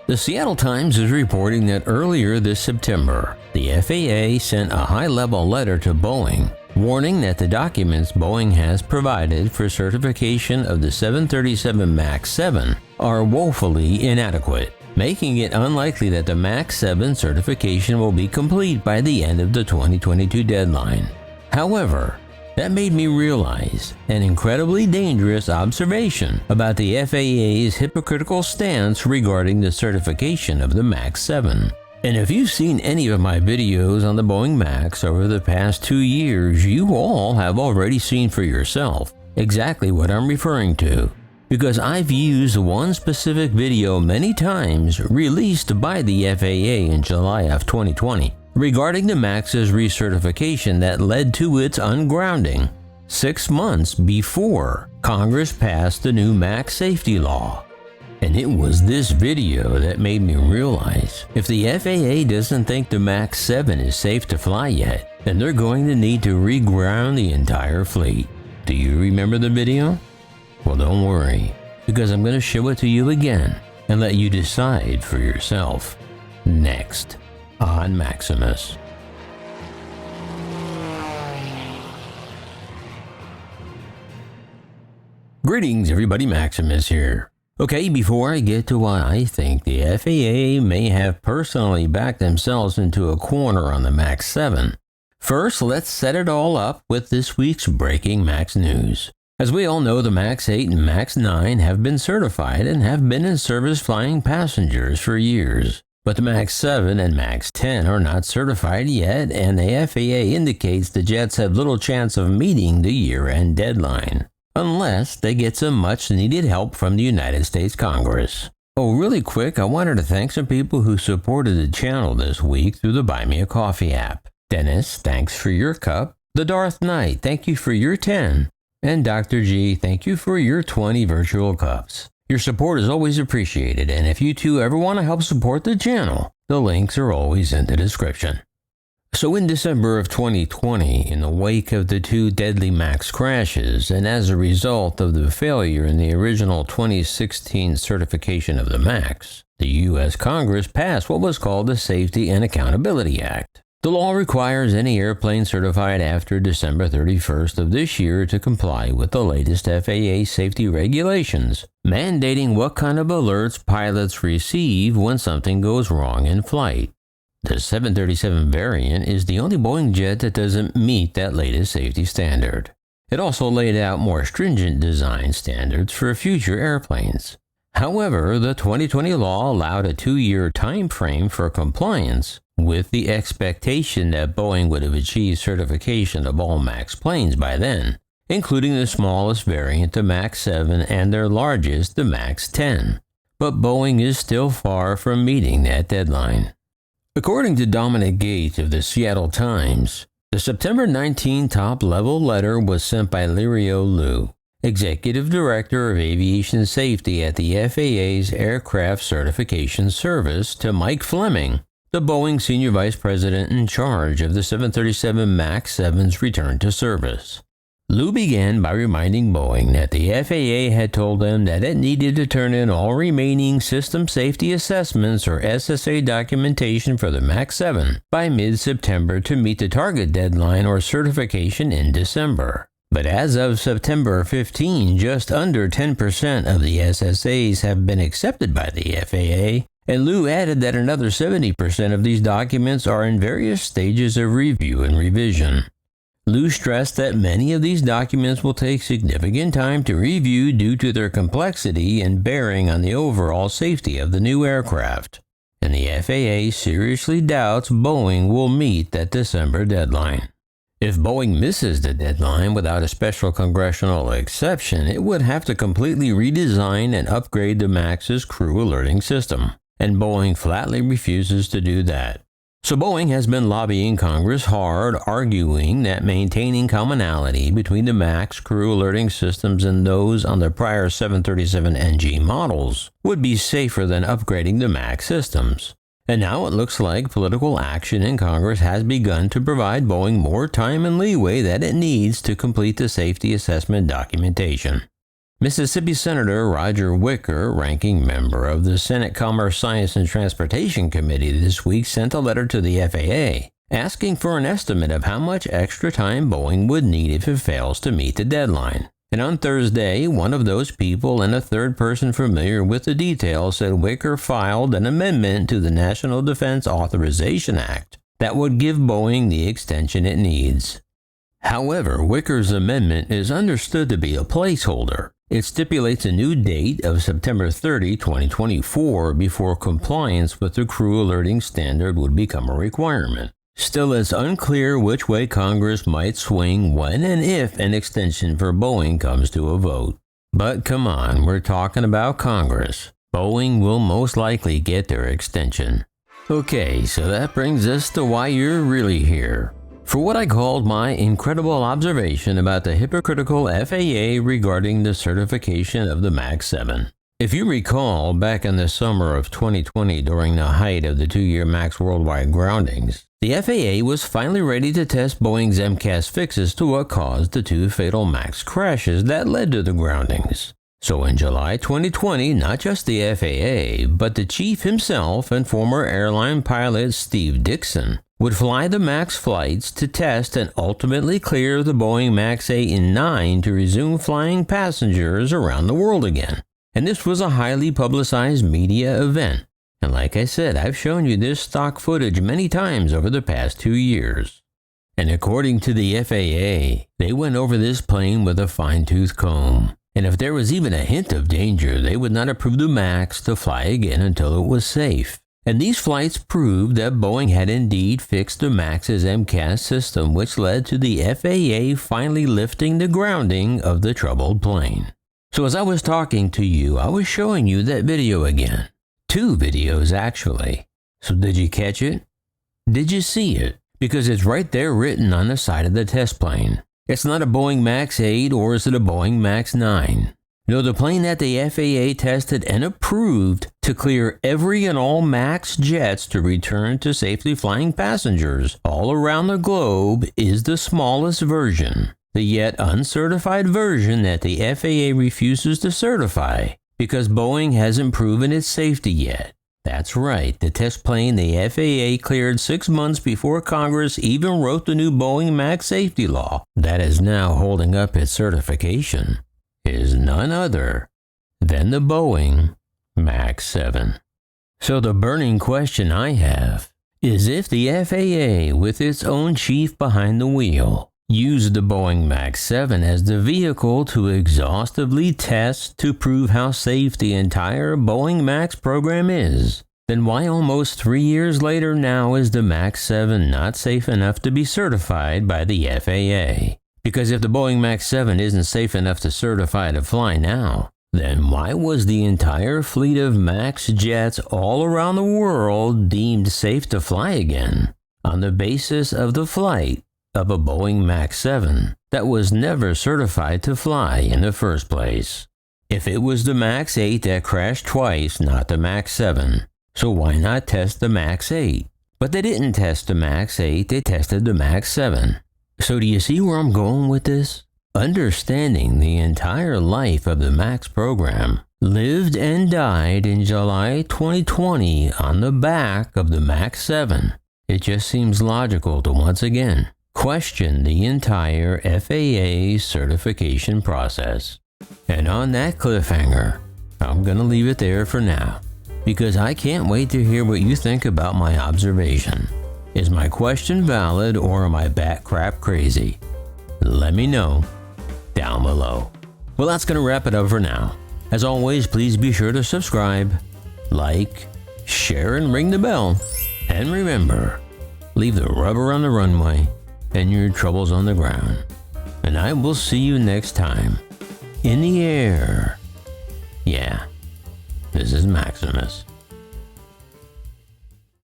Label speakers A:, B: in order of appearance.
A: The Seattle Times is reporting that earlier this September, the FAA sent a high-level letter to Boeing warning that the documents Boeing has provided for certification of the 737 Max-7 are woefully inadequate, making it unlikely that the Max-7 certification will be complete by the end of the 2022 deadline. However, that made me realize an incredibly dangerous observation about the FAA's hypocritical stance regarding the certification of the Max-7. And if you've seen any of my videos on the Boeing Max over the past 2 years, you all have already seen for yourself exactly what I'm referring to, because I've used one specific video many times released by the FAA in July of 2020 regarding the Max's recertification that led to its ungrounding 6 months before Congress passed the new Max safety law. And it was this video that made me realize if the FAA doesn't think the Max-7 is safe to fly yet, then they're going to need to reground the entire fleet. Do you remember the video? Well, don't worry, because I'm going to show it to you again and let you decide for yourself. Next on Maximus. Greetings everybody, Maximus here. Okay, before I get to why I think the FAA may have personally backed themselves into a corner on the Max-7, first let's set it all up with this week's breaking Max news. As we all know, the Max-8 and Max-9 have been certified and have been in service flying passengers for years. But the Max-7 and Max-10 are not certified yet, and the FAA indicates the jets have little chance of meeting the year-end deadline, unless they get some much-needed help from the United States Congress. Oh, really quick, I wanted to thank some people who supported the channel this week through the Buy Me a Coffee app. Dennis, thanks for your cup. The Darth Knight, thank you for your 10. And Dr. G, thank you for your 20 virtual cups. Your support is always appreciated, and if you too ever want to help support the channel, the links are always in the description. So in December of 2020, in the wake of the 2 deadly Max crashes, and as a result of the failure in the original 2016 certification of the Max, the U.S. Congress passed what was called the Safety and Accountability Act. The law requires any airplane certified after December 31st of this year to comply with the latest FAA safety regulations, mandating what kind of alerts pilots receive when something goes wrong in flight. The 737 variant is the only Boeing jet that doesn't meet that latest safety standard. It also laid out more stringent design standards for future airplanes. However, the 2020 law allowed a 2-year time frame for compliance, with the expectation that Boeing would have achieved certification of all Max planes by then, including the smallest variant, the Max-7, and their largest, the Max-10. But Boeing is still far from meeting that deadline. According to Dominic Gates of the Seattle Times, the September 19 top-level letter was sent by Lirio Liu, Executive Director of Aviation Safety at the FAA's Aircraft Certification Service, to Mike Fleming, the Boeing Senior Vice President in charge of the 737 Max-7's return to service. Liu began by reminding Boeing that the FAA had told them that it needed to turn in all remaining System Safety Assessments or SSA documentation for the Max-7 by mid-September to meet the target deadline or certification in December. But as of September 15, just under 10% of the SSAs have been accepted by the FAA, and Liu added that another 70% of these documents are in various stages of review and revision. Liu stressed that many of these documents will take significant time to review due to their complexity and bearing on the overall safety of the new aircraft, and the FAA seriously doubts Boeing will meet that December deadline. If Boeing misses the deadline without a special congressional exception, it would have to completely redesign and upgrade the Max's crew alerting system, and Boeing flatly refuses to do that. So Boeing has been lobbying Congress hard, arguing that maintaining commonality between the Max crew alerting systems and those on the prior 737 NG models would be safer than upgrading the Max systems. And now it looks like political action in Congress has begun to provide Boeing more time and leeway that it needs to complete the safety assessment documentation. Mississippi Senator Roger Wicker, ranking member of the Senate Commerce, Science, and Transportation Committee, this week sent a letter to the FAA asking for an estimate of how much extra time Boeing would need if it fails to meet the deadline. And on Thursday, one of those people and a third person familiar with the details said Wicker filed an amendment to the National Defense Authorization Act that would give Boeing the extension it needs. However, Wicker's amendment is understood to be a placeholder. It stipulates a new date of September 30, 2024 before compliance with the crew alerting standard would become a requirement. Still, it's unclear which way Congress might swing when and if an extension for Boeing comes to a vote. But come on, we're talking about Congress. Boeing will most likely get their extension. Okay, so that brings us to why you're really here. For what I called my incredible observation about the hypocritical FAA regarding the certification of the Max-7. If you recall, back in the summer of 2020 during the height of the 2-year MAX worldwide groundings, the FAA was finally ready to test Boeing's MCAS fixes to what caused the 2 fatal MAX crashes that led to the groundings. So in July 2020, not just the FAA, but the chief himself and former airline pilot Steve Dixon would fly the MAX flights to test and ultimately clear the Boeing Max 8 and 9 to resume flying passengers around the world again. And this was a highly publicized media event. And like I said, I've shown you this stock footage many times over the past 2 years. And according to the FAA, they went over this plane with a fine-tooth comb. And if there was even a hint of danger, they would not approve the MAX to fly again until it was safe. And these flights proved that Boeing had indeed fixed the MAX's MCAS system, which led to the FAA finally lifting the grounding of the troubled plane. So as I was talking to you, I was showing you that video again. 2 videos actually. So did you catch it? Did you see it? Because it's right there written on the side of the test plane. It's not a Boeing Max 8 or is it a Boeing Max 9. No, the plane that the FAA tested and approved to clear every and all MAX jets to return to safely flying passengers all around the globe is the smallest version, the yet uncertified version that the FAA refuses to certify because Boeing hasn't proven its safety yet. That's right, the test plane the FAA cleared 6 months before Congress even wrote the new Boeing MAX safety law that is now holding up its certification is none other than the Boeing Max-7. So the burning question I have is if the FAA, with its own chief behind the wheel, used the Boeing Max-7 as the vehicle to exhaustively test to prove how safe the entire Boeing MAX program is, then why almost 3 years later now is the Max-7 not safe enough to be certified by the FAA? Because if the Boeing Max-7 isn't safe enough to certify to fly now, then why was the entire fleet of MAX jets all around the world deemed safe to fly again on the basis of the flight of a Boeing Max-7 that was never certified to fly in the first place? If it was the Max 8 that crashed twice, not the Max-7, so why not test the Max 8? But they didn't test the Max 8, they tested the Max-7. So do you see where I'm going with this? Understanding the entire life of the MAX program lived and died in July 2020 on the back of the Max-7, it just seems logical to once again question the entire FAA certification process. And on that cliffhanger, I'm gonna leave it there for now, because I can't wait to hear what you think about my observation. Is my question valid or am I bat crap crazy? Let me know down below. Well, that's going to wrap it up for now. As always, please be sure to subscribe, like, share, and ring the bell. And remember, leave the rubber on the runway and your troubles on the ground. And I will see you next time in the air. Yeah, this is Maximus.